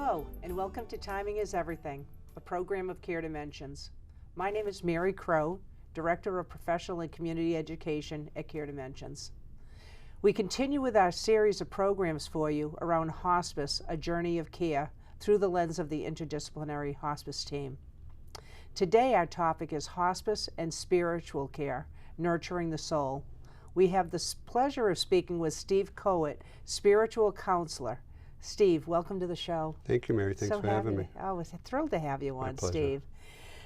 Hello, and welcome to Timing is Everything, a program of Care Dimensions. My name is Mary Crow, Director of Professional and Community Education at Care Dimensions. We continue with our series of programs for you around hospice, a journey of care, through the lens of the interdisciplinary hospice team. Today our topic is hospice and spiritual care, nurturing the soul. We have the pleasure of speaking with Steve Kohut, spiritual counselor. Steve, welcome to the show. Thank you, Mary. Thanks for having me. I was thrilled to have you on, My pleasure. Steve.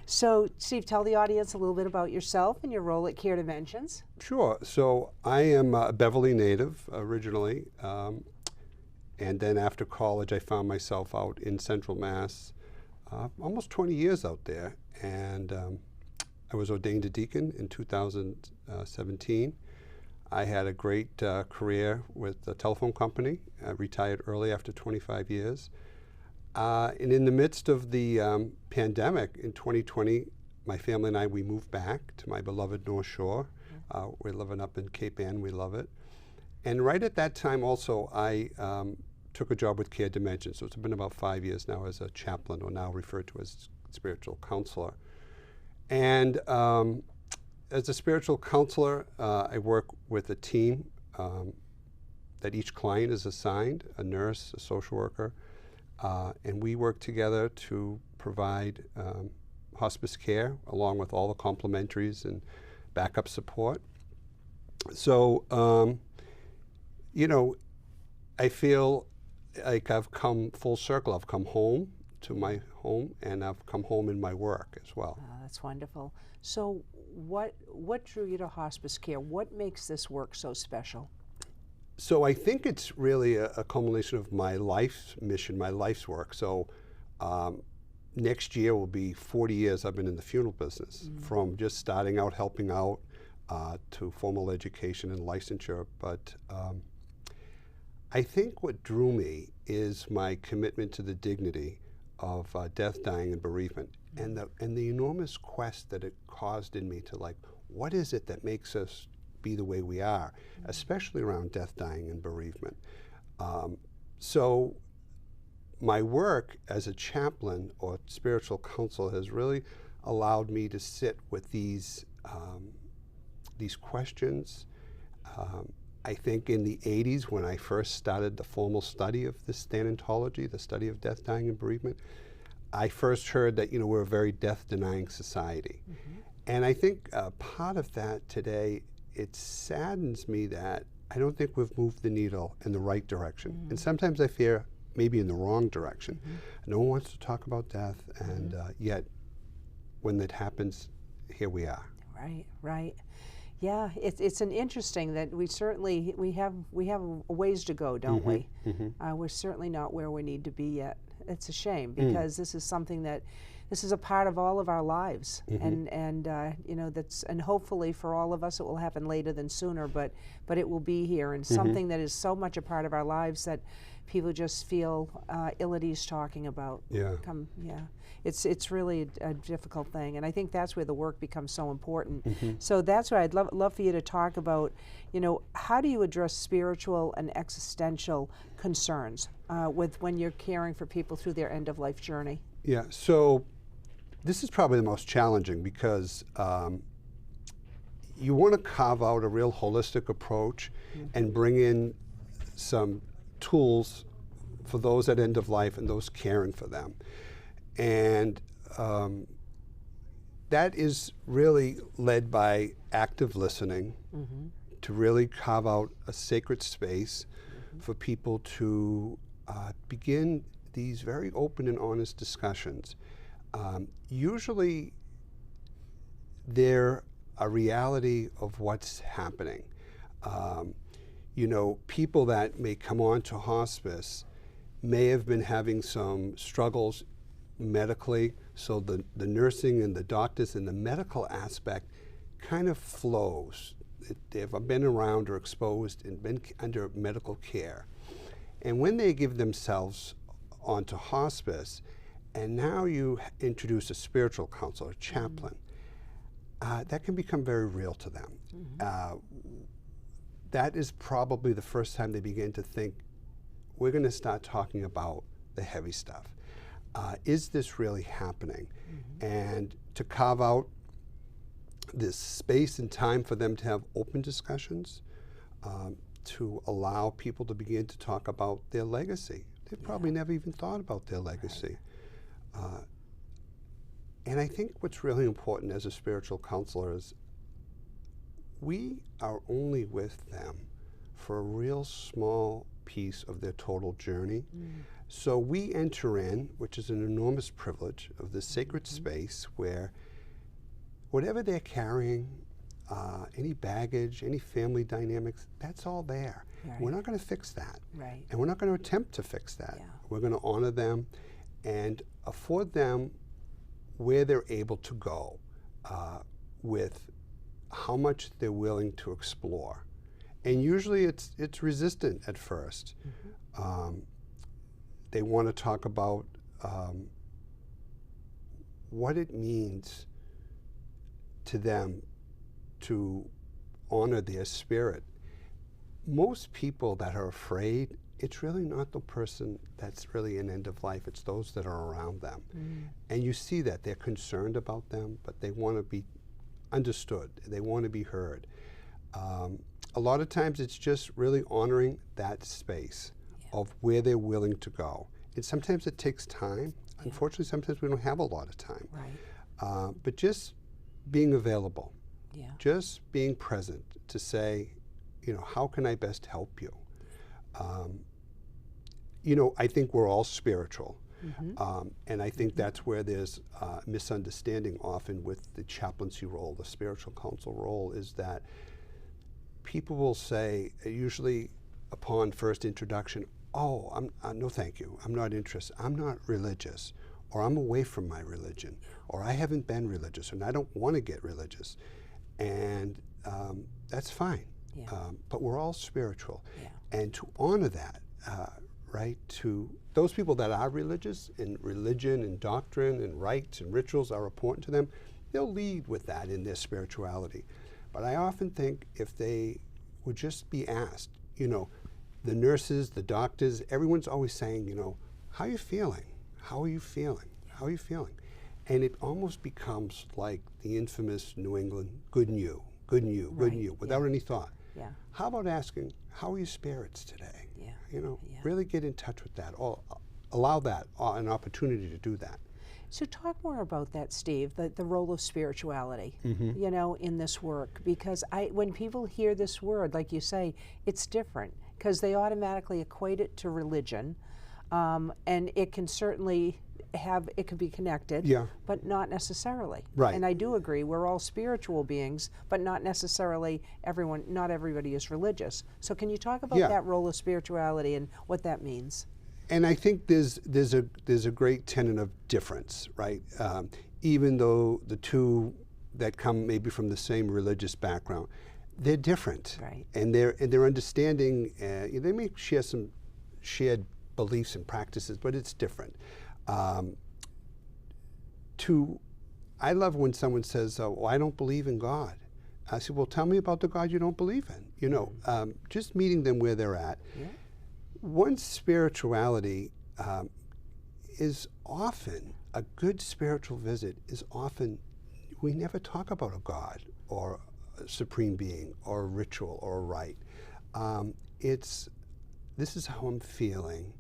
So, Steve, tell the audience a little bit about yourself and your role at Care Dimensions. Sure. So I am a Beverly native originally, and then after college I found myself out in Central Mass, almost 20 years out there, and I was ordained a deacon in 2017. I had a great career with the telephone company. I retired early after 25 years. And in the midst of the pandemic in 2020, my family and I, we moved back to my beloved North Shore. We're living up in Cape Ann. We love it. And right at that time also, I took a job with Care Dimensions. So it's been about 5 years now as a chaplain, or now referred to as spiritual counselor. And as a spiritual counselor, I work with a team that each client is assigned, a nurse, a social worker, and we work together to provide hospice care along with all the complementaries and backup support. So, you know, I feel like I've come full circle. I've come home to my home, and I've come home in my work as well. Oh, that's wonderful. So what drew you to hospice care? What makes this work so special? So I think it's really a culmination of my life's mission, my life's work. So next year will be 40 years I've been in the funeral business, from just starting out helping out to formal education and licensure. But I think what drew me is my commitment to the dignity of death, dying, and bereavement, and the enormous quest that it caused in me to, like, what is it that makes us be the way we are, especially around death, dying, and bereavement. So my work as a chaplain or spiritual counsel has really allowed me to sit with these questions. I think in the 80s, when I first started the formal study of this thanatology, the study of death, dying, and bereavement, I first heard that, you know, we're a very death-denying society. And I think part of that today, it saddens me that I don't think we've moved the needle in the right direction. And sometimes I fear maybe in the wrong direction. No one wants to talk about death, and yet when that happens, here we are. Right, right. Yeah, it's an interesting that we have a ways to go, don't we? We're certainly not where we need to be yet. It's a shame, because this is something that this is a part of all of our lives, and you know, and hopefully for all of us it will happen later than sooner, but it will be here, and something that is so much a part of our lives that people just feel ill at ease talking about. It's really a difficult thing, and I think that's where the work becomes so important. So that's why I'd love for you to talk about, you know, how do you address spiritual and existential concerns when you're caring for people through their end-of-life journey? Yeah, so this is probably the most challenging, because you want to carve out a real holistic approach and bring in some tools for those at end of life and those caring for them. And that is really led by active listening, to really carve out a sacred space for people to begin these very open and honest discussions. Usually they're a reality of what's happening. You know, people that may come on to hospice may have been having some struggles medically, so the nursing and the doctors and the medical aspect kind of flows. They've been around or exposed and been under medical care. And when they give themselves onto hospice, and now you introduce a spiritual counselor, a chaplain, that can become very real to them. That is probably the first time they begin to think, we're going to start talking about the heavy stuff. Is this really happening? And to carve out this space and time for them to have open discussions, to allow people to begin to talk about their legacy. They probably never even thought about their legacy. And I think what's really important as a spiritual counselor is we are only with them for a real small piece of their total journey. So we enter in, which is an enormous privilege, of this sacred space where whatever they're carrying, any baggage, any family dynamics, that's all there. We're not going to fix that. And we're not going to attempt to fix that. We're going to honor them and afford them where they're able to go with how much they're willing to explore. And usually it's resistant at first. They want to talk about what it means to them to honor their spirit. Most people that are afraid, it's really not the person that's really in end of life, it's those that are around them. And you see that they're concerned about them, but they want to be understood, they want to be heard. A lot of times it's just really honoring that space of where they're willing to go. And sometimes it takes time. Unfortunately, sometimes we don't have a lot of time. But just being available, just being present to say, you know, how can I best help you? You know, I think we're all spiritual. And I think that's where there's misunderstanding often with the chaplaincy role, the spiritual counsel role, is that people will say, usually upon first introduction, oh, no thank you, I'm not interested, I'm not religious, or I'm away from my religion, or I haven't been religious, and I don't want to get religious. And that's fine, but we're all spiritual. And to honor that, right, to those people that are religious, and religion and doctrine and rites and rituals are important to them, they'll lead with that in their spirituality. But I often think if they would just be asked, you know, the nurses, the doctors, everyone's always saying, you know, how are you feeling? How are you feeling? How are you feeling? And it almost becomes like the infamous New England, good and you, good and you, good and you, without any thought. How about asking, how are your spirits today? You know, really get in touch with that, or allow that, an opportunity to do that. So talk more about that, Steve, the role of spirituality, you know, in this work, because when people hear this word, like you say, it's different, because they automatically equate it to religion, and it can certainly it can be connected, but not necessarily. And I do agree, we're all spiritual beings, but not necessarily not everybody is religious. So can you talk about that role of spirituality and what that means? And I think there's a great tenet of difference, right? Even though the two that come maybe from the same religious background, they're different, and their understanding. They may share some shared beliefs and practices, but it's different. I love when someone says, "Oh, I don't believe in God." I say, "Well, tell me about the God you don't believe in." You know, just meeting them where they're at. One's spirituality is often, a good spiritual visit is often, we never talk about a God or a supreme being or a ritual or a rite. It's, this is how I'm feeling,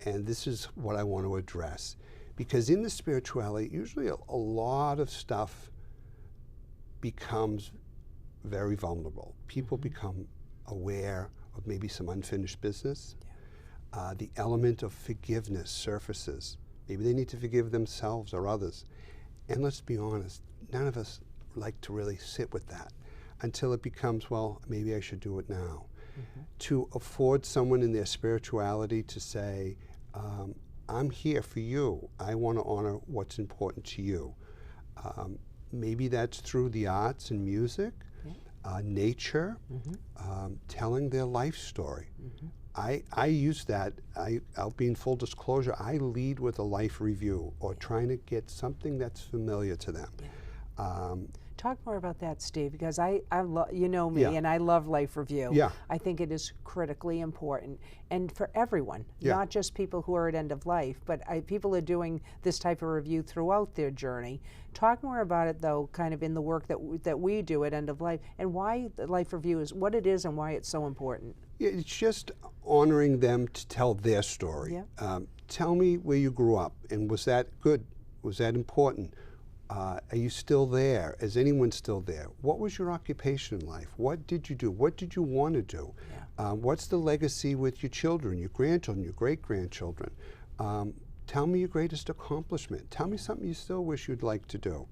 and this is what I want to address. Because in the spirituality, usually a lot of stuff becomes very vulnerable. People become aware of maybe some unfinished business. The element of forgiveness surfaces. Maybe they need to forgive themselves or others. And let's be honest, none of us like to really sit with that until it becomes, well, maybe I should do it now. To afford someone in their spirituality to say, I'm here for you. I want to honor what's important to you. Maybe that's through the arts and music, nature, telling their life story. I use that, I'll be in full disclosure, I lead with a life review or trying to get something that's familiar to them. Talk more about that, Steve, because you know me, Yeah. and I love life review. Yeah. I think it is critically important, and for everyone, Yeah. not just people who are at end of life, but people are doing this type of review throughout their journey. Talk more about it, though, kind of in the work that we do at end of life, and why the life review is what it is and why it's so important. Yeah, it's just honoring them to tell their story. Yeah. Tell me where you grew up, and was that good? Was that important? Are you still there? Is anyone still there? What was your occupation in life? What did you do? What did you want to do? Yeah. What's the legacy with your children, your grandchildren, your great-grandchildren? Tell me your greatest accomplishment. Tell me something you still wish you'd like to do.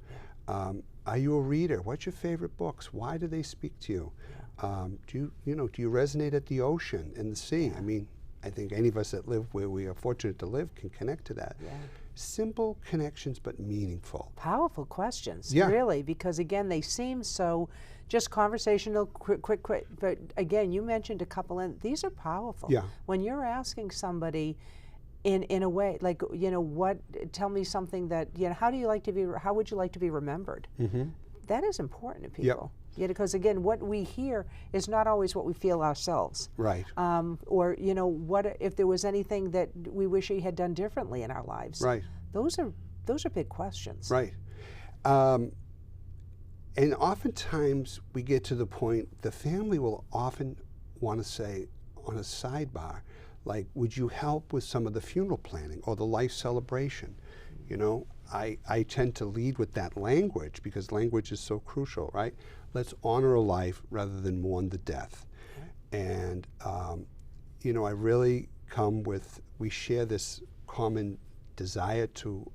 Are you a reader? What's your favorite books? Why do they speak to you? Do you resonate at the ocean and the sea? I mean, I think any of us that live where we are fortunate to live can connect to that. Yeah. Simple connections, but meaningful. Powerful questions, Yeah. really, because again, they seem so just conversational, quick. But again, you mentioned a couple, and these are powerful. Yeah. When you're asking somebody, in a way, like, tell me something that, how would you like to be remembered? Mm-hmm. That is important to people. Yeah, because again, what we hear is not always what we feel ourselves. Right. Or what if there was anything that we wish we had done differently in our lives? Right. Those are big questions. Right. And oftentimes we get to the point, the family will often want to say on a sidebar, like, would you help with some of the funeral planning or the life celebration? I tend to lead with that language because language is so crucial, right? Let's honor a life rather than mourn the death. And, I really we share this common desire to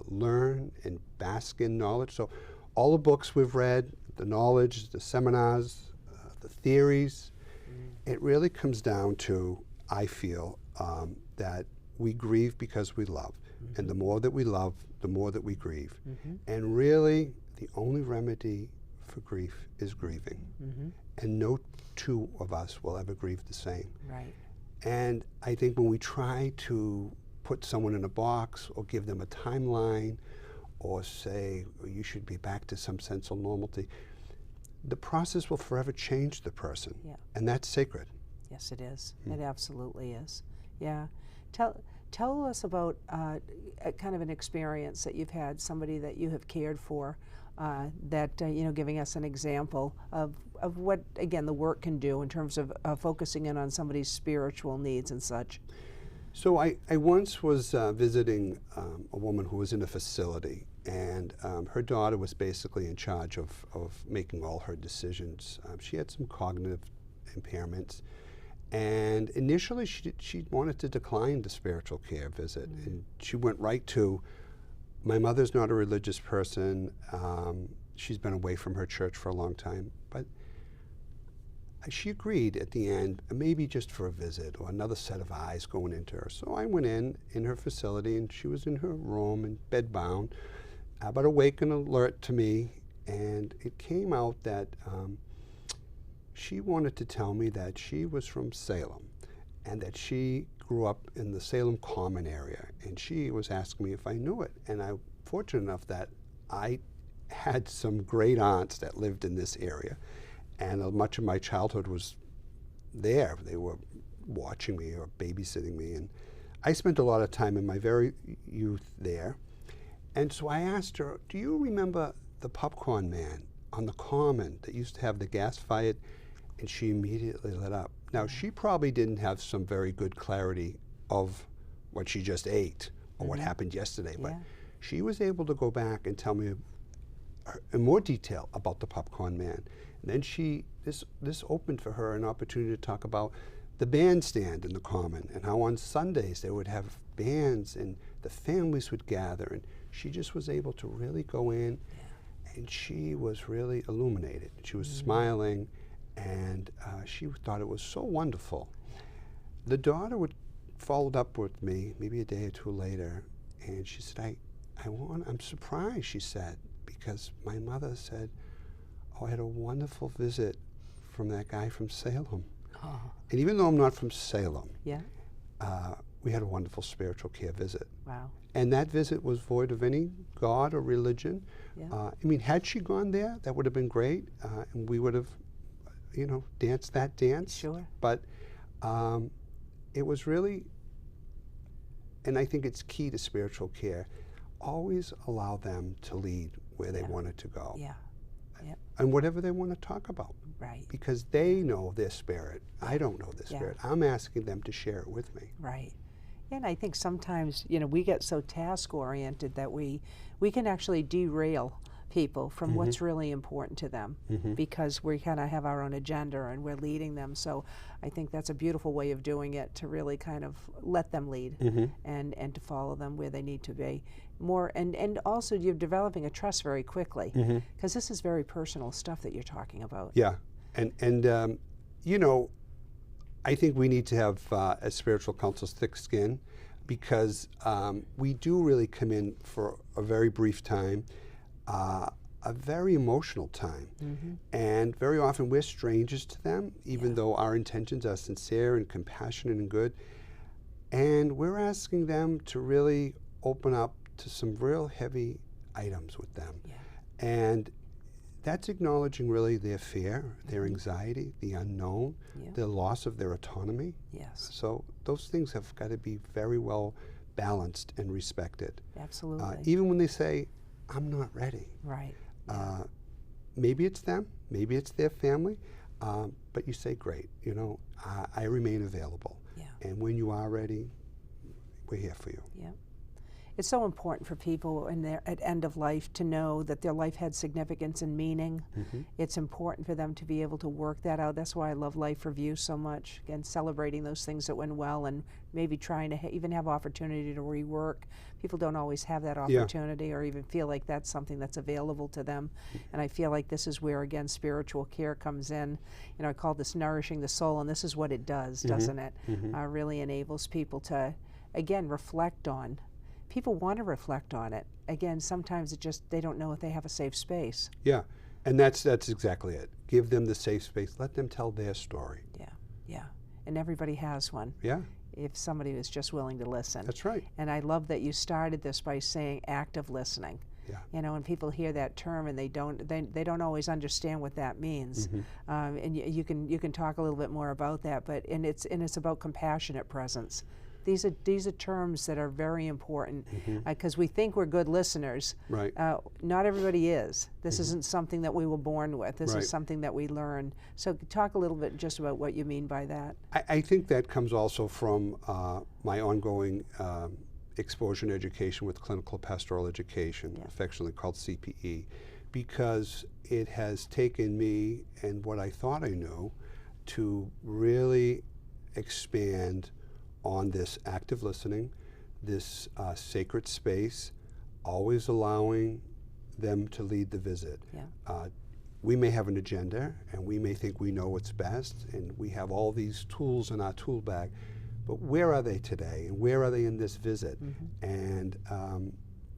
learn and bask in knowledge. So all the books we've read, the knowledge, the seminars, the theories, it really comes down to, I feel, that we grieve because we love. And the more that we love, the more that we grieve. And really, the only remedy for grief is grieving. And no two of us will ever grieve the same. Right. And I think when we try to put someone in a box or give them a timeline or say, you should be back to some sense of normality, the process will forever change the person. Yeah. And that's sacred. Yes, it is. It absolutely is. Yeah. Tell us about kind of an experience that you've had, somebody that you have cared for, giving us an example of what, again, the work can do in terms of focusing in on somebody's spiritual needs and such. So I once was visiting a woman who was in a facility, and her daughter was basically in charge of making all her decisions. She had some cognitive impairments. And initially, she wanted to decline the spiritual care visit. And she went right to, my mother's not a religious person. She's been away from her church for a long time. But she agreed at the end, maybe just for a visit or another set of eyes going into her. So I went in her facility, and she was in her room and bedbound, but awake and alert to me. And it came out that she wanted to tell me that she was from Salem and that she grew up in the Salem Common area, and she was asking me if I knew it. And I'm fortunate enough that I had some great aunts that lived in this area, and much of my childhood was there. They were watching me or babysitting me, and I spent a lot of time in my very youth there. And so I asked her, do you remember the popcorn man on the Common that used to have the gas-fired? And she immediately lit up. Now, she probably didn't have some very good clarity of what she just ate or what happened yesterday, but she was able to go back and tell me in more detail about the popcorn man. And then this opened for her an opportunity to talk about the bandstand in the Common and how on Sundays they would have bands and the families would gather. And she just was able to really go in, and she was really illuminated. She was smiling. And she thought it was so wonderful. The daughter followed up with me maybe a day or two later, and she said, I'm surprised, she said, because my mother said, I had a wonderful visit from that guy from Salem. Oh. And even though I'm not from Salem, Yeah. We had a wonderful spiritual care visit. Wow. And that visit was void of any God or religion. Yeah. I mean, had she gone there, that would have been great, and we would have, danced that dance. Sure. But it was really, and I think it's key to spiritual care, always allow them to lead where they wanted to go. Yeah. Yep. And whatever they want to talk about. Right. Because they know their spirit. I don't know their spirit. I'm asking them to share it with me. Right. And I think sometimes, we get so task-oriented that we can actually derail people from what's really important to them because we kind of have our own agenda and we're leading them. So I think that's a beautiful way of doing it, to really kind of let them lead and to follow them where they need to be. More and also you're developing a trust very quickly because this is very personal stuff that you're talking about. Yeah. And I think we need to have, as spiritual counselors, thick skin, because we do really come in for a very brief time, a very emotional time. And very often we're strangers to them, even though our intentions are sincere and compassionate and good. And we're asking them to really open up to some real heavy items with them. And that's acknowledging really their fear, their anxiety, the unknown, the loss of their autonomy. Yes. So those things have got to be very well balanced and respected. Absolutely. Even when they say, I'm not ready. Right. Maybe it's them, maybe it's their family, but you say, great, I remain available. Yeah. And when you are ready, we're here for you. Yeah. It's so important for people at end of life to know that their life had significance and meaning. It's important for them to be able to work that out. That's why I love Life Review so much. Again, celebrating those things that went well and maybe trying to even have opportunity to rework. People don't always have that opportunity or even feel like that's something that's available to them. And I feel like this is where, again, spiritual care comes in. I call this nourishing the soul, and this is what it does, doesn't it? Really enables people to, again, reflect on. People want to reflect on it. Again, sometimes they don't know if they have a safe space. Yeah, and that's exactly it. Give them the safe space. Let them tell their story. Yeah. And everybody has one. Yeah. If somebody is just willing to listen. That's right. And I love that you started this by saying active listening. Yeah. And people hear that term and they don't always understand what that means. And you can talk a little bit more about that. But it's about compassionate presence. These are terms that are very important because we think we're good listeners. Right. Not everybody is. This isn't something that we were born with. This is something that we learn. So talk a little bit just about what you mean by that. I think that comes also from my ongoing exposure and education with clinical pastoral education, affectionately called CPE, because it has taken me and what I thought I knew to really expand on this active listening, this sacred space, always allowing them to lead the visit. We may have an agenda and we may think we know what's best and we have all these tools in our tool bag, but where are they today and where are they in this visit? And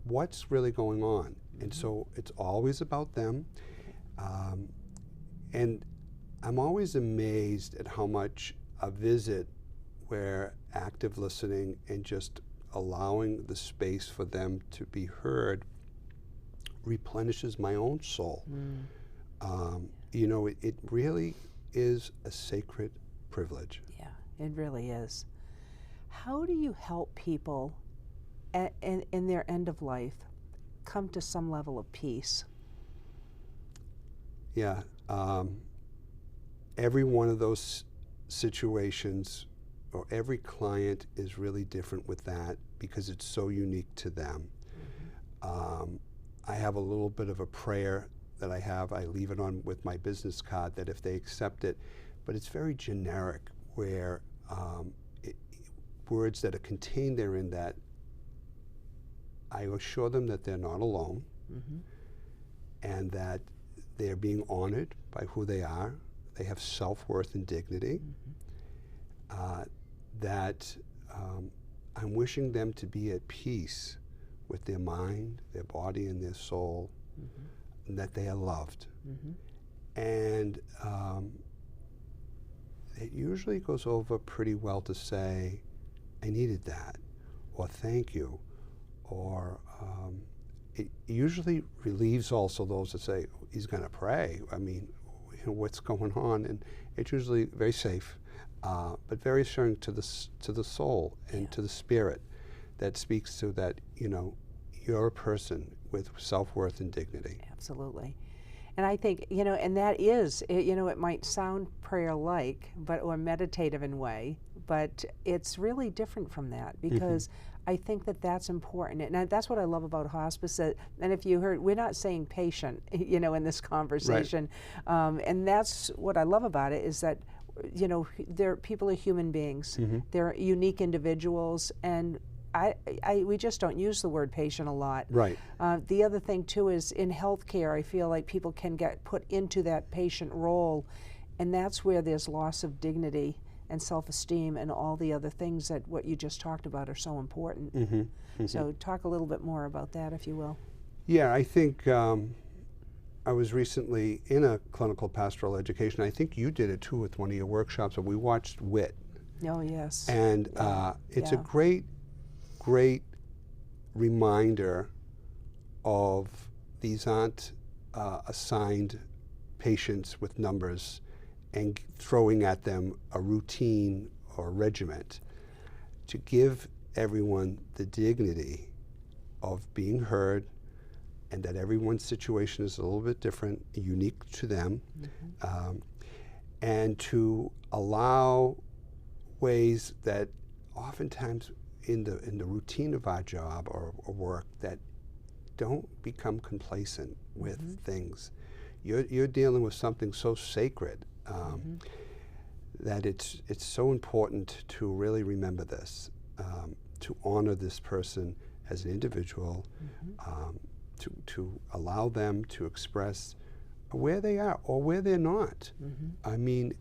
what's really going on? And so it's always about them. And I'm always amazed at how much a visit where active listening and just allowing the space for them to be heard replenishes my own soul. It really is a sacred privilege. Yeah, it really is. How do you help people in their end of life come to some level of peace? Yeah, every one of those situations or every client is really different with that because it's so unique to them. I have a little bit of a prayer that I leave it on with my business card that if they accept it, but it's very generic where words that are contained therein that I assure them that they're not alone and that they're being honored by who they are. They have self-worth and dignity. That I'm wishing them to be at peace with their mind, their body, and their soul, and that they are loved. And it usually goes over pretty well to say, I needed that, or thank you, or it usually relieves also those that say, he's going to pray. I mean, what's going on? And it's usually very safe, but very assuring to the soul and to the spirit, that speaks to that, you're a person with self-worth and dignity. Absolutely. And I think, and that is, it might sound prayer-like, or meditative in way, but it's really different from that, because I think that that's important. And that's what I love about hospice. And if you heard, we're not saying patient, in this conversation. Right. And that's what I love about it, is that, people are human beings. They're unique individuals, and we just don't use the word patient a lot. Right. The other thing too is, in healthcare, I feel like people can get put into that patient role, and that's where there's loss of dignity and self-esteem and all the other things that what you just talked about are so important. So talk a little bit more about that, if you will. Yeah, I think I was recently in a clinical pastoral education. I think you did it too with one of your workshops, but we watched WIT. Oh, yes. And it's a great reminder of these aren't assigned patients with numbers and throwing at them a routine or regiment. To give everyone the dignity of being heard, and that everyone's situation is a little bit different, unique to them, and to allow ways that oftentimes in the routine of our job or work that don't become complacent with things. You're dealing with something so sacred that it's so important to really remember this, to honor this person as an individual, to allow them to express where they are or where they're not. I mean,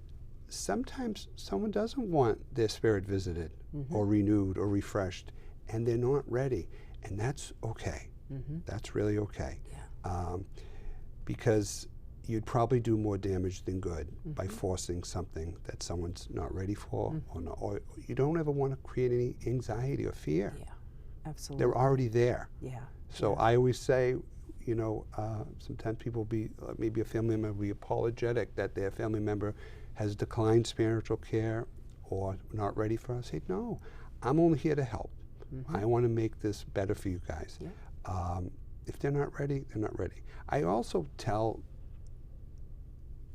sometimes someone doesn't want their spirit visited or renewed or refreshed, and they're not ready, and that's okay. That's really okay. Because you'd probably do more damage than good by forcing something that someone's not ready for, or you don't ever want to create any anxiety or fear. Yeah, absolutely. They're already there. Yeah. So I always say, sometimes people maybe a family member will be apologetic that their family member has declined spiritual care or not ready for us. Say, no, I'm only here to help. I want to make this better for you guys. If they're not ready, they're not ready. I also tell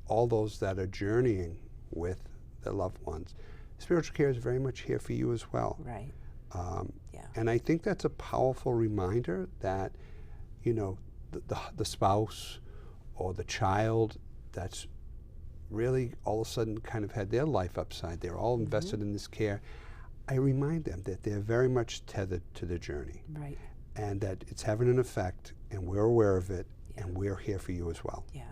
all those that are journeying with their loved ones, spiritual care is very much here for you as well. Right. And I think that's a powerful reminder that, the spouse or the child that's really all of a sudden kind of had their life upside, they're all invested in this care, I remind them that they're very much tethered to the journey. Right. And that it's having an effect, and we're aware of it, and we're here for you as well. Yeah.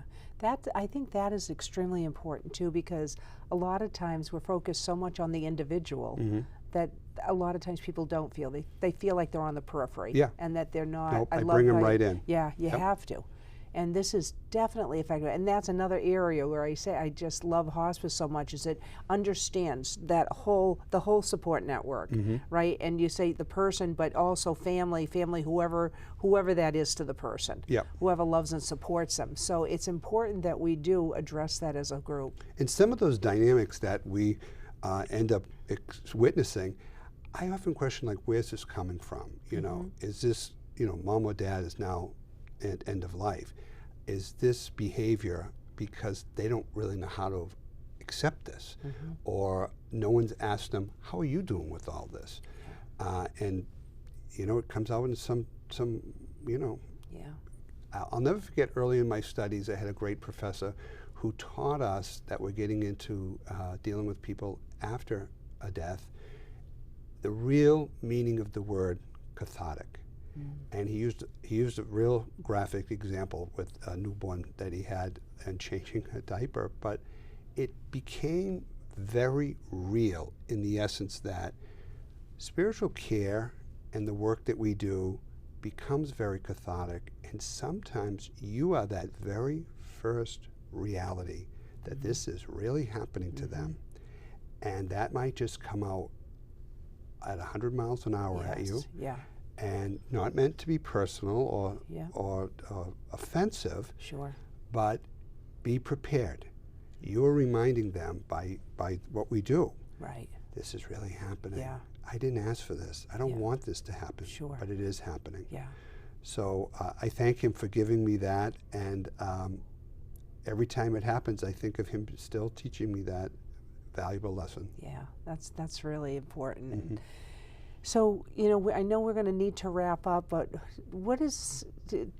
I think that is extremely important too, because a lot of times we're focused so much on the individual that a lot of times people don't feel. They feel like they're on the periphery, and that they're not. Nope, I bring them right in. Yeah, you have to. And this is definitely effective. And that's another area where I say I just love hospice so much, is it understands that the whole support network, right? And you say the person, but also family, whoever that is to the person, whoever loves and supports them. So it's important that we do address that as a group. And some of those dynamics that we end up witnessing, I often question, like, where's this coming from? Is this, mom or dad is now at end of life? Is this behavior because they don't really know how to accept this, or no one's asked them, how are you doing with all this? And it comes out in some I'll never forget, early in my studies I had a great professor who taught us that we're getting into dealing with people after a death, the real meaning of the word cathartic. And he used a real graphic example with a newborn that he had and changing a diaper, but it became very real in the essence that spiritual care and the work that we do becomes very cathartic, and sometimes you are that very first reality that this is really happening to them, and that might just come out at 100 miles an hour at you. and not meant to be personal or Yeah. or offensive, Sure. but be prepared. You're reminding them by what we do. Right. This is really happening. Yeah. I didn't ask for this. I don't Yeah. want this to happen, Sure. but it is happening. Yeah. So I thank him for giving me that, and every time it happens, I think of him still teaching me that valuable lesson. Yeah. That's really important. Mm-hmm. And so, you know, I know we're going to need to wrap up, but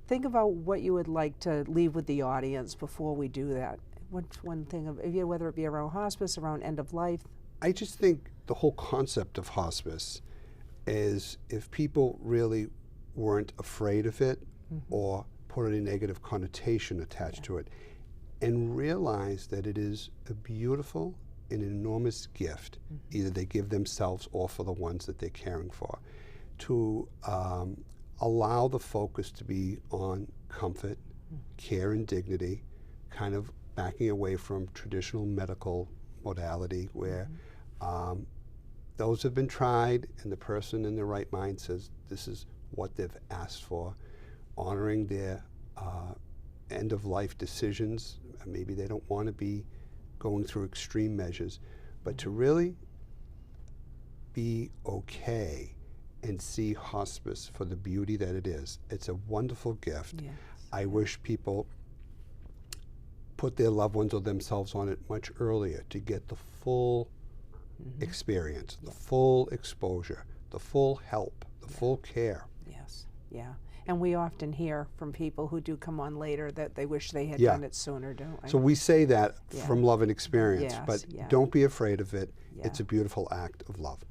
think about what you would like to leave with the audience before we do that. What's one thing, whether it be around hospice, around end of life? I just think the whole concept of hospice is, if people really weren't afraid of it or put a negative connotation attached to it, and realize that it is a beautiful and enormous gift, either they give themselves or for the ones that they're caring for, to allow the focus to be on comfort, care, and dignity, kind of backing away from traditional medical modality where those have been tried and the person in their right mind says this is what they've asked for, honoring their end-of-life decisions. Maybe they don't want to be going through extreme measures, but to really be okay and see hospice for the beauty that it is. It's a wonderful gift. Yes. I wish people put their loved ones or themselves on it much earlier to get the full experience, the full exposure, the full help, the full care. Yes. Yeah. And we often hear from people who do come on later that they wish they had Yeah. done it sooner, don't we? So we say that Yeah. from love and experience, Yes, but yeah. don't be afraid of it. Yeah. It's a beautiful act of love.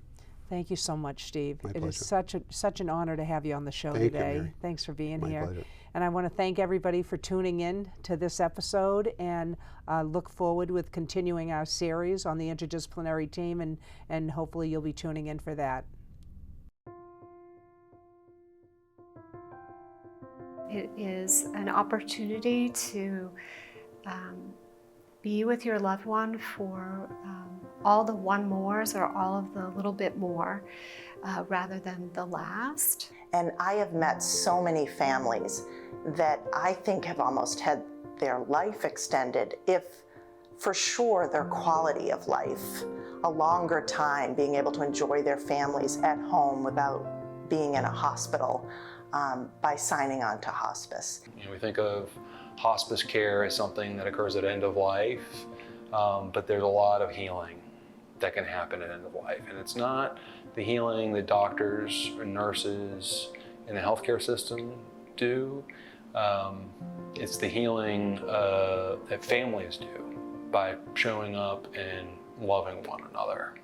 Thank you so much, Steve. My It is pleasure. such an honor to have you on the show Thank you, today. Mary. Thanks for being My here. pleasure. And I want to thank everybody for tuning in to this episode, and look forward with continuing our series on the interdisciplinary team, and hopefully you'll be tuning in for that. It is an opportunity to be with your loved one for all the one mores or all of the little bit more rather than the last. And I have met so many families that I think have almost had their life extended, if for sure their quality of life, a longer time being able to enjoy their families at home without being in a hospital by signing on to hospice. You know, we think of hospice care as something that occurs at end of life, but there's a lot of healing that can happen at end of life. And it's not the healing that doctors or nurses in the healthcare system do. It's the healing that families do by showing up and loving one another.